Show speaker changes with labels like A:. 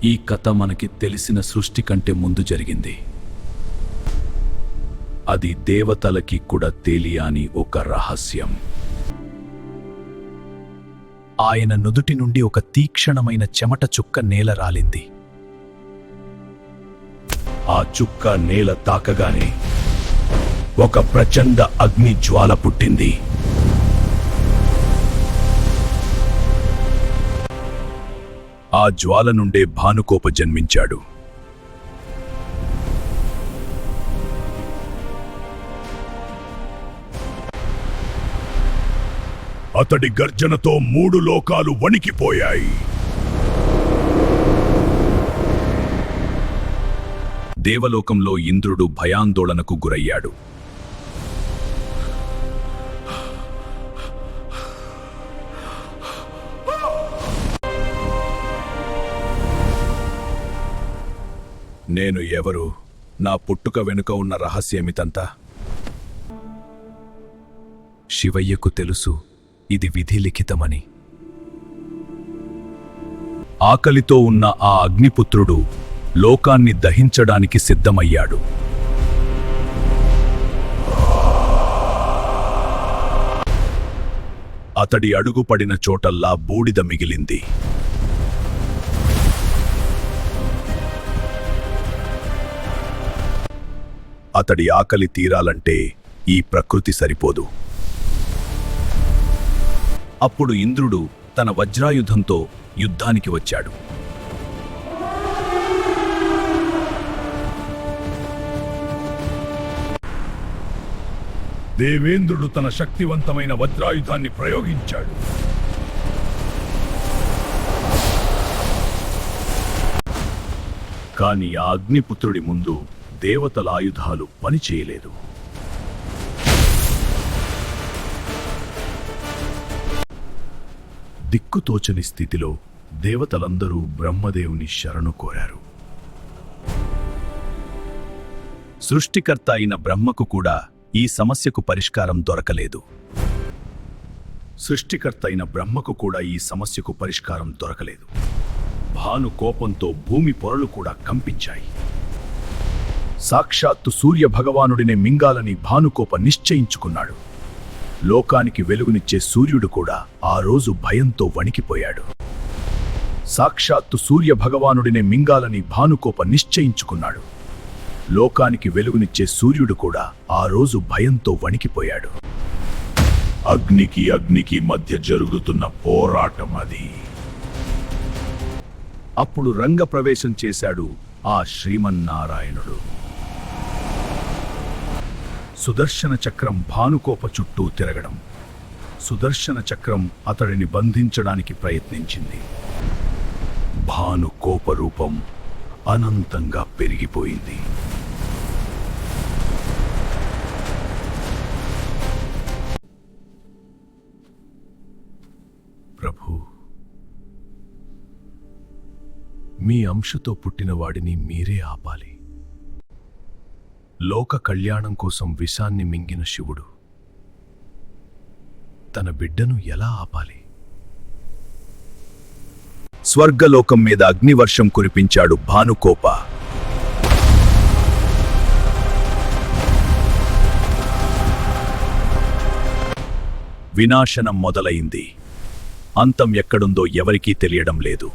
A: ఈ కథ మనకి తెలిసిన సృష్టి కంటే ముందు జరిగింది. అది దేవతలకి కూడా తెలియని ఒక రహస్యం. ఆయన నుదుటి నుండి ఒక తీక్షణమైన చెమట చుక్క నేల రాలింది. ఆ చుక్క నేల తాకగానే ఒక ప్రచండ అగ్ని జ్వాల పుట్టింది. ఆ జ్వాల నుండే భానుకోప జన్మించాడు. అతడి గర్జనతో 3 లోకాలు వణికిపోయాయి. దేవలోకంలో ఇంద్రుడు భయాందోళనకు గురయ్యాడు. నేను ఎవరు? నా పుట్టుక వెనుక ఉన్న రహస్యమితంతా? శివయ్యకు తెలుసు ఇది విధి లిఖితమని. ఆకలితో ఉన్న ఆ అగ్నిపుత్రుడు లోకాన్ని దహించడానికి సిద్ధమయ్యాడు. అతడి అడుగుపడిన చోటల్లా బూడిద మిగిలింది. అతడి ఆకలి తీరాలంటే ఈ ప్రకృతి సరిపోదు. అప్పుడు ఇంద్రుడు తన వజ్రాయుధంతో యుద్ధానికి వచ్చాడు. దేవేంద్రుడు తన శక్తివంతమైన వజ్రాయుధాన్ని ప్రయోగించాడు. కాని ఆ అగ్నిపుత్రుడి ముందు దేవతల ఆయుధాలు పనిచేయలేదు. దిక్కుతోచని స్థితిలో దేవతలందరూ బ్రహ్మదేవుని శరణు కోరారు. సృష్టికర్త అయిన బ్రహ్మకు కూడా ఈ సమస్యకు పరిష్కారం దొరకలేదు. భాను కోపంతో భూమి పొరలు కూడా కంపించాయి. సాక్షాత్తు సూర్య భగవానుడినే మింగాలని భానుకోప నిశ్చయించుకున్నాడు. లోకానికి వెలుగునిచ్చే సూర్యుడు కూడా ఆ రోజు భయంతో వణికిపోయాడు. లోకానికి వెలుగునిచ్చే సూర్యుడు కూడా ఆ రోజు భయంతో వణికిపోయాడు. అగ్నికి మధ్య జరుగుతున్న పోరాటం అది. అప్పుడు రంగప్రవేశం చేశాడు ఆ శ్రీమన్నారాయణుడు. సుదర్శన చక్రం భానుకోప చుట్టూ తిరగడం. సుదర్శన చక్రం అతడిని బంధించడానికి ప్రయత్నించింది. భానుకోప రూపం అనంతంగా పెరిగిపోయింది. ప్రభు, మీ అంశతో పుట్టిన వాడిని మీరే ఆపాలి. లోక కళ్యాణం కోసం విషాన్ని మింగిన శివుడు తన బిడ్డను ఎలా ఆపాలి? స్వర్గలోకం మీద అగ్నివర్షం కురిపించాడు భానుకోప. వినాశనం మొదలైంది. అంతం ఎక్కడుందో ఎవరికీ తెలియడం లేదు.